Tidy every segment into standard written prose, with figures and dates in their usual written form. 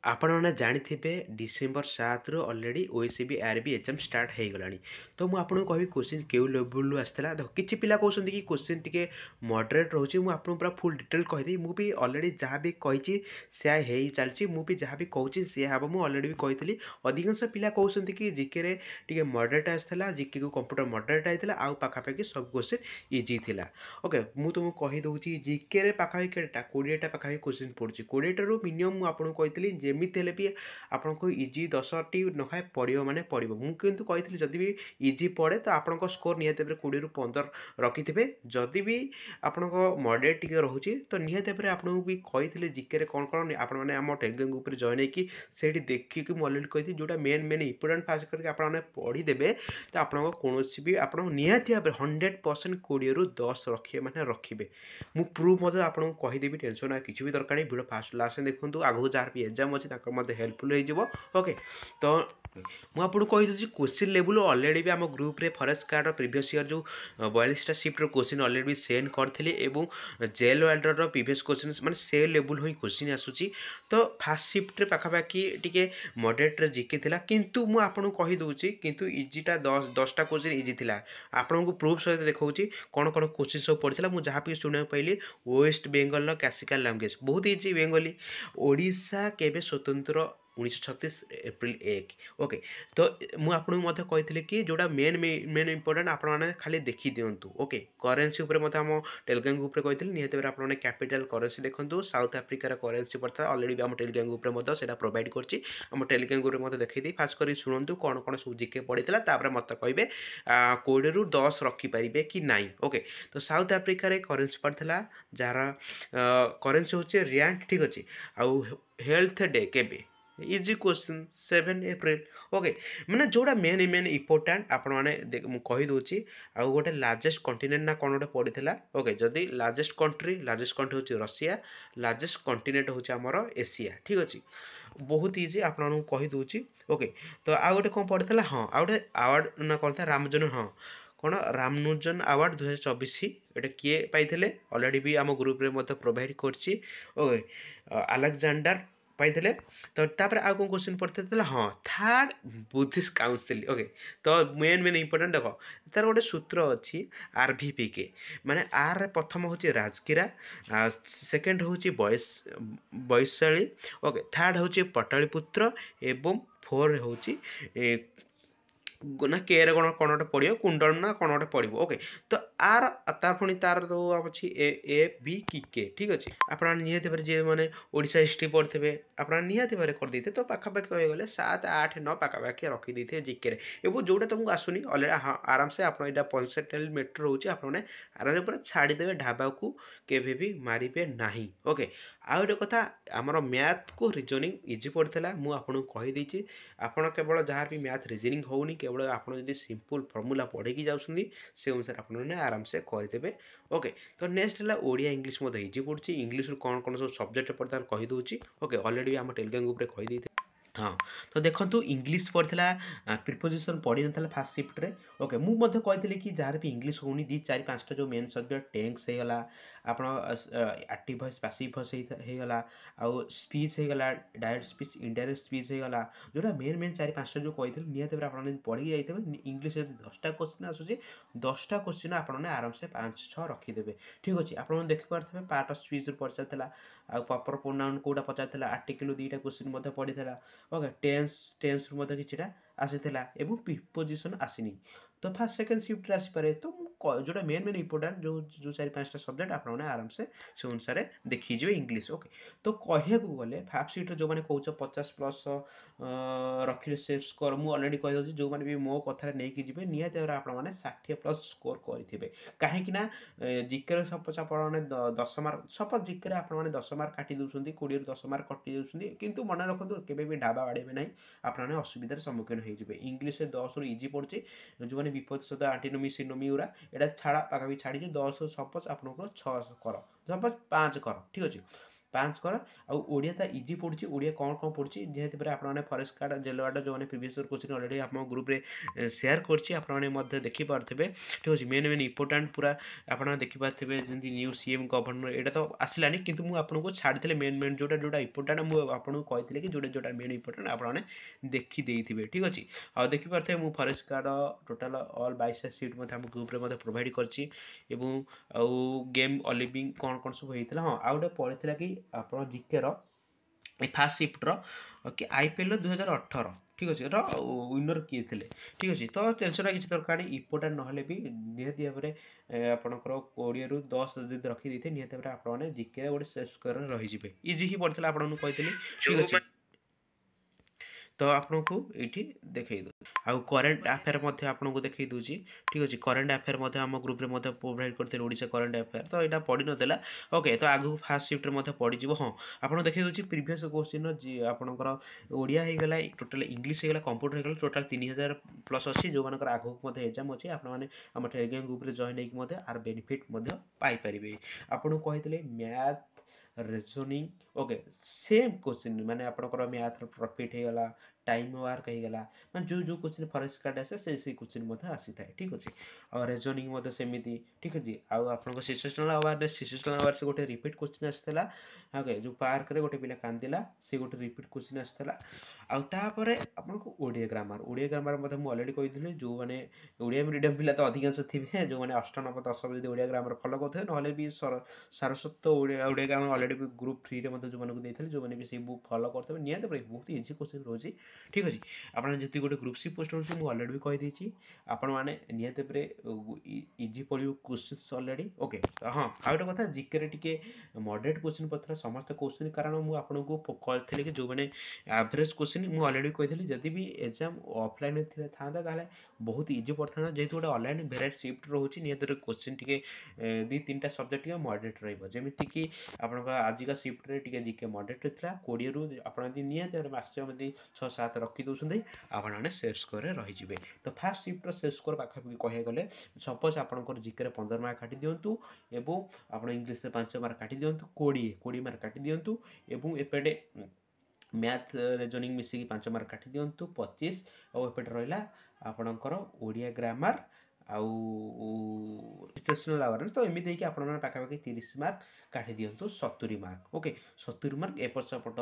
आपने जानिथिबे डिसेंबर 7 रु already ओएससीबी RB exam start हो गलानी। तो मुझे आपको कहबी क्वेश्चन केउ लेवल आसाला। देख किछि पिला कहउछन्ती कि क्वेश्चन टिके मॉडरेट रहउछि। मु आपन पूरा फुल डिटेल कहि मु भी ऑलरेडी जहाँ भी कहिछि से हेई चलछि। मु भी जहाँ भी कहउछि से हाबो। मु ऑलरेडी भी कहितली अधिकांश पिला कहउछन्ती कि जीके रे टिके मॉडरेट आसला, जीके को कंप्यूटर मॉडरेट आइतला, आउ पाखापाखि सब क्वेश्चन इजी थिला। ओके मु तुमको कहि दउछि जीके रे पाखापाखि केटा 20 टा पाखापाखि क्वेश्चन पड़छि। 20 टा रु मिनिमम मु आपन कहितली जेमिति हेले भी आपको इजी 10टी नखाए पड़ो माने पड़ो। मुझे कही जदि भी इजी पड़े तो आपंक स्कोर निहत 20 रु 15 रखिथे। जदि भी आपण मॉडरेट टी रोचे तो निहत आपको भी कही जिके कौन कौन आपने आम टेलीग्राम ग्रुप जॉइन होती देखिए मुझे अलरेडी कही जोटा मेन मेन इंपोर्टेंट फास्ट करके आपने पढ़ीदेवे तो आपको कौन भी आप निहती भाव 100% 20 रु 10 रखिए मैंने रखिए। मु प्रूफ मत आपको कहीदेवी टेंशन किसी भी दरकार नहीं। वीडियो फास्ट लास्ट देखूँ आगू जार भी एग्जाम अच्छी हेल्पफुल हो। ओके तो मुझे आपको कही क्वेश्चन लेवल ऑलरेडी भी आम ग्रुप रे फॉरेस्ट गार्ड प्रीवियस ईयर जो 42टा शिफ्ट क्वेश्चन ऑलरेडी भी सेंड करते एवं जेल वार्डर प्रीवियस क्वेश्चन माने से लेवल ही क्वेश्चन आसूची। तो फास्ट शिफ्ट पाखापाखि टिके मॉडरेट जिके थिला किंतु मु आपन कहि दउची किंतु इजीटा 10टा क्वेश्चन इजी थिला। आपन को प्रूफ सहित देखौची कोन कोन क्वेश्चन सब पड़िथिला। मु जहाँ भी सुनने पाइली वेस्ट बेंगल रो क्लासिकल लैंग्वेज बहुत इजी बेंगली। ओडिशा केबे स्वतंत्र 1936 एप्रिल 1। ओके तो मुझे आपको कही कि जोड़ा मेन मेन इंपोर्टेंट आपने खाली देखी दिंतु। ओके करेन्सी उपर आम टेलीग्राम ग्रुप रे कही निहत आपने कैपिटल करेन्सी देखो साउथ आफ्रिकार करेन्सी पड़ता ऑलरेडी आम टेलीग्राम ग्रुप में प्रोवाइड करछि। आम टेलीग्राम ग्रुप में देखी फास्ट कर शुणु कौन कौन सब जिके पड़ता मत कहे 20 रु 10 रखिपारे कि नाई। ओके तो साउथ आफ्रिकार करेन्सी पड़ता जार करेन्सी हूँ रियांड ठीक अच्छे आउ हेल्थ डे केबे इजी क्वेश्चन 7 एप्रिल। ओके मैंने जोड़ा मेन मेन इंपोर्टेंट आपण मैंने कहीदे आउ गोटे लार्जेस्ट कॉन्टिनेंट ना कौन गोटे पड़ता। ओके जदि लार्जेस्ट कंट्री हूँ रशिया, लार्जेस्ट कॉन्टिनेंट हूँ आमर एशिया ठीक अच्छे बहुत इजी आपको कहीदे। ओके तो आउ गोटे कौन पड़ता हाँ आउ गोटे आवार्ड ना कौन था रामजन हाँ कौन रामनुजन अवार्ड 2024 ये किए पाई ऑलरेडी भी आम ग्रुप रे प्रोवाइड करछि। ओके अलेक्जेंडर पाइले तो तापर आउ कौन क्वेश्चन पड़ता हाँ थर्ड बुद्धिस्ट काउंसिल। ओके तो मेन मेन इंपोर्टेंट देख तार गोटे सूत्र अच्छी RVPK माने आर प्रथम हूँ राजगिरा, सेकेंड हूँ वैशाली, ओके थर्ड हूँ पटालीपुत्र एवं फोर हूँ ना के रे कौन कौन गोटे पड़ो कुंडल ना कौन गोटे पड़ो। ओके तो आर तार पुणी तार तो अच्छी ABK ठीक अच्छे आप निहत जी मैंने ओडिशा हिस्ट्री पढ़ते आप निहत भाव कर देते तो पाखापाखि कह गले 7 8 9 पाखापाखि रखिदे जिके एवं जोटा तुमको आसुनी अलरेडी हाँ आराम से आप पंचेटल मेट्रो रोचे आपने आराम से पूरा छाड़ीदेवे ढाबा को केवे भी मारे ना। ओके आउ गोटे कथा आमर मैथ को रिजनिंग इजी पड़ता मुझे कहीदे आपड़ केवल जहाँ भी मैथ रिजनिंग होनी केवल आपड़ सिंपल फर्मूला पढ़ी जाऊँगी से अनुसार आपने आराम से करदे। ओके तो नेक्स्ट है ओडिया इंग्लिश मत इजी पड़ुछि। इंग्लिश कौन कौन सब सब्जेक्ट पड़ता कहीदे। ओके ऑलरेडी आम टेलीग्राम ग्रुप रे कहीदे हाँ तो देखो इंग्लिश पढ़ा प्रिपोजिशन पढ़ी ना फास्ट शिफ्ट रे। ओके मुझे कही कि जहाँ भी इंग्लिश होनी 2 4 5टा जो मेन सब्जेक्ट टेंस होगा आप एक्टिव वॉइस पैसिव वॉइस होगा आउ स्पीच होगा डायरेक्ट स्पीच इनडायरेक्ट स्पीच होगा जोटा मेन मेन 4 5टा जो कही निहत आप पढ़ी जाइए इंग्लिश 10टा क्वेश्चन आसूसी 10टा क्वेश्चन आपने आराम से 5 6 रखिदेवे ठीक अच्छे। आप देखिपे पार्ट ऑफ स्पीच पचार आउ प्रॉपर प्रोनाउन कोटा पचार आर्टिकल 2टा क्वेश्चन पढ़ी। ओके टेंस किटा आसीला एवं प्रिपोजिशन आसीनी तो फास्ट सेकेंड शिफ्ट आसीपे। तो जोटा मेन मेन इंपोर्टेंट जो 4 5टा सब्जेक्ट आपने आराम से अनुसार देखीजे इंग्लिश। ओके तो कहू गले फास्ट शिफ्ट जो मैंने कौच 50+ रखिले सेफ स्कोर मुझे अलरेडी कहीदे जो मैंने भी मो कथार नहीं जी निहत आपने 60+ स्कोर करेंगे कहीं जिके सपोज आपने 10 मार्क सपोज जिके आपने 10 मार्क काटी दूसरी 20 रु 10 मार्क कटि दूसरी किंतु मन रखु केवे भी ढाबा बाड़े ना आपने असुविधार सम्मुखीन होते। इंग्लिश 10 रु इजी पड़े जो मैंने विपद शब्द आंटीनोमी सिनोमी गुरा यहाँ छाड़ा पाखापी छाड़ी 10 सपोज आपको 6 कर सपोज 5 कर ठीक अच्छे ପାଞ୍ଚ କର ଆଉ ଓଡ଼ିଆ ତ ଇଜି ପଡ଼ୁଛି ଓଡ଼ିଆ କ'ଣ ପଡ଼ୁଛି ଯେହେତୁ ଆପଣମାନେ ଫରେଷ୍ଟ ଗାର୍ଡ଼ ଜେଲ ଗାର୍ଡ଼ ଯେଉଁମାନେ ପ୍ରିଭିୟସ୍ ଇୟର୍ କୋଶ୍ଚିନ୍ ଅଲରେଡ଼ି ଆମ ଗ୍ରୁପ୍ରେ ସେୟାର କରିଛି ଆପଣମାନେ ମଧ୍ୟ ଦେଖିପାରୁଥିବେ ଠିକ୍ ଅଛି ମେନ୍ ଇମ୍ପୋର୍ଟାଣ୍ଟ ପୁରା ଆପଣ ଦେଖିପାରୁଥିବେ ଯେମିତି ନ୍ୟୁ ସିଏମ୍ ଗଭର୍ଣ୍ଣର ଏଇଟା ତ ଆସିଲାନି କିନ୍ତୁ ମୁଁ ଆପଣଙ୍କୁ ଛାଡ଼ିଥିଲେ ମେନ୍ ଯୋଉଟା ଇମ୍ପୋର୍ଟାଣ୍ଟ ମୁଁ ଆପଣଙ୍କୁ କହିଥିଲି କି ଯୋଉଟା ମେନ୍ ଇମ୍ପୋର୍ଟାଣ୍ଟ ଆପଣମାନେ ଦେଖିଦେଇଥିବେ ଠିକ୍ ଅଛି ଆଉ ଦେଖିପାରୁଥିବେ ମୁଁ ଫରେଷ୍ଟ ଗାର୍ଡ଼ ଟୋଟାଲ୍ ଅଲ୍ 22ଟା ସିଟ୍ ମଧ୍ୟ ଆମ ଗ୍ରୁପ୍ରେ ମଧ୍ୟ ପ୍ରୋଭାଇଡ଼ କରିଛି ଏବଂ ଆଉ ଗେମ୍ ଅଲିଭିଂ କ'ଣ ସବୁ ହେଇଥିଲା ହଁ ଆଉ ଗୋଟେ ପଡ଼ିଥିଲା କି ଆପଣ ଜିକେର ଏ ଫାର୍ଷ୍ଟ ସିଫ୍ଟର କି IPL 2018 ଠିକ୍ ଅଛି ୱିନର୍ କିଏ ଥିଲେ ଠିକ୍ ଅଛି ତ ଟେନସନ୍ କିଛି ଦରକାର ନାହିଁ ଇମ୍ପୋର୍ଟାଣ୍ଟ ନହେଲେ ବି ନିହାତି ଭାବରେ ଆପଣଙ୍କର 20ରୁ 10 ଯଦି ରଖିଦେଇଥିବେ ନିହାତି ଭାବରେ ଆପଣମାନେ ଜିକେ ଗୋଟେ ସେଫ୍ ସ୍କୋରରେ ରହିଯିବେ ଇଜି ହିଁ ପଡ଼ିଥିଲା ଆପଣଙ୍କୁ କହିଥିଲି ଠିକ୍ ଅଛି ତ ଆପଣଙ୍କୁ ଏଇଠି ଦେଖେଇ ଦେଉଛି ଆଉ କରେଣ୍ଟ ଆଫେୟାର ମଧ୍ୟ ଆପଣଙ୍କୁ ଦେଖେଇ ଦେଉଛି ଠିକ୍ ଅଛି କରେଣ୍ଟ ଆଫେୟାର ମଧ୍ୟ ଆମ ଗ୍ରୁପ୍ରେ ମଧ୍ୟ ପ୍ରୋଭାଇଡ଼ କରିଥିଲେ ଓଡ଼ିଶା କରେଣ୍ଟ ଆଫେୟାର ତ ଏଇଟା ପଡ଼ିନଥିଲା ଓକେ ତ ଆଗକୁ ଫାର୍ଷ୍ଟ ସିଫ୍ଟରେ ମଧ୍ୟ ପଡ଼ିଯିବ ହଁ ଆପଣ ଦେଖେଇ ଦେଉଛି ପ୍ରିଭିୟସ୍ କୋଶ୍ଚିନ୍ର ଆପଣଙ୍କର ଓଡ଼ିଆ ହେଇଗଲା ଟୋଟାଲ୍ ଇଂଲିଶ ହେଇଗଲା କମ୍ପ୍ୟୁଟର ହେଇଗଲା ଟୋଟାଲ୍ 3000 ପ୍ଲସ୍ ଅଛି ଯେଉଁମାନଙ୍କର ଆଗକୁ ମଧ୍ୟ ଏକ୍ଜାମ୍ ଅଛି ଆପଣମାନେ ଆମ ଟେଲିଗ୍ରାମ ଗ୍ରୁପ୍ରେ ଜଏନ୍ ହେଇକି ମଧ୍ୟ ଆର ବେନିଫିଟ୍ ମଧ୍ୟ ପାଇପାରିବେ ଆପଣଙ୍କୁ କହିଥିଲେ math reasoning okay same question ମାନେ ଆପଣଙ୍କର ମ୍ୟାଥ୍ର ପ୍ରଫିଟ୍ ହେଇଗଲା टाइम वार्क होगा मैं जो क्वेश्चन फरेस्ट गार्ड आसे से क्वेश्चन आसी थाए ठीक अच्छे और रिजनिंग सेमती ठीक अच्छे आउ आप सिचुएशनल अवेयरनेस सिचुएशनल अवेयरनेस गोटे रिपीट क्वेश्चन आसाला ओके जो पार्क रे गोटे पिला कांदिला से गोटे रिपीट क्वेश्चन आसाला आउे आपको ओडिया ग्रामर मुझे अलरेडी कही जो मैंने ओडिया मीडियम पिला तो अधिकांश थे जो मैंने अष्ट नव दशम जो ओडिया ग्रामर फलो करते ना भी Saraswat Odia grammar already group free में जो मैंने जो मैंने भी से बुक फलो करते निहत बहुत इजी क्वेश्चन रोचे ठीक अच्छे आपड़ जी गोटे ग्रुप सी पोस्ट हो अलरेडी भी कहीदे आपण मैंने निहत इजी पड़ो क्वेश्चन अलरेडी ओके हाँ आउ गोटे कथा जिके टे मडरेट क्वेश्चन पड़ता समस्त क्वेश्चन कारण मुझे कहती कि जो मैंने एवरेज क्वेश्चन मुझे अलरेडी कही जदि भी एग्जाम ऑफलाइन था बहुत इजी पड़ता जेहतु गोटे ऑनलाइन भेराइट शिफ्ट रोचे निहत क्वेश्चन टे 2-3टा सब्जेक्ट मडरेट रही कि आप आजिका शिफ्ट टे जिके मडरेट था 20 रू आप निहत मैक्सिमम 6-7 रखी दौरान आपने सेफ स्कोर रही तो फास्ट सिफ्टर सेफ स्कोर पाखापाखि कह गले सपोज आपंकर जिके 15 मार्क काटी दिंतु एवं आप इंग्लीश 5 मार्क काटी दिंतु 20 मार्क काटी दिंतु एवं एपटे मैथ रिजनिंग मिसिकी 5 मार्क काटी दिंतु 25 और एपटे रहा आपणकर ओडिया ग्रामर आउ सिचुएशनल अवेयरनेस तो एमती कि आपने पाखापाखि 30 मार्क काटी दिंतु 70 मार्क ओके 70 मार्क एपट सेपट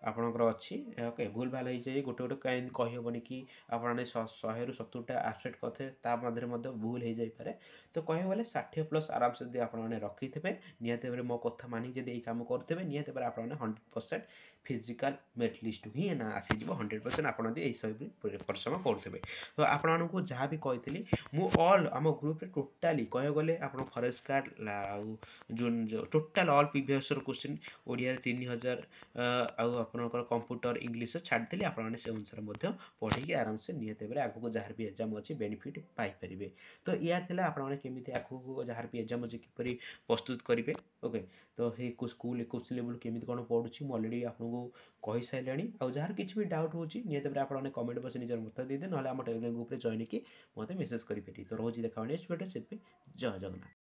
आपणकर अच्छी ओके भूल भाल हो जाए गोटे गोटे कहीं कहीहबनी कि आपने 100 रू 70टा आबसेंट करते मध्य भूल हो जापे तो कह गले 60+ आराम से जब आपने रखी थे निहत भाव मो कथा मानी जब ये कम करेंगे निहत भाव आपने 100% फिजिकल मेरिट लिस्ट ही ना आसीज 100% आप परिश्रम करेंगे तो आपको जहाँ भी कही मु ऑल आम ग्रुप रे टोटाली कह गले आप फरेस्ट गार्ड जो total all previous question Odia 3000 आपर कंप्यूटर इंग्लीश छाड़ी आपने से अनुसार पढ़ी आराम से निहत भाव आगू जहाँ भी एग्जाम अच्छी बेनिफिट पाइपर तो यार आपने केमी आगू जहाँ भी एग्जाम अच्छी किपर प्रस्तुत करेंगे ओके तो स्कूल 21 लेवल केमी कौन पढ़ुची मुझे अलरेडी आपको कही सारे आउ जार किसी भी डाउट होची निहत भाव आपने कमेंट बॉक्स निजर मत देदे ना आम टेलीग्राम ग्रुप में जॉइन कि मत मेसेज करेंगे तो रोज देखा नेक्स्ट वीडियो से जय जगन्नाथ।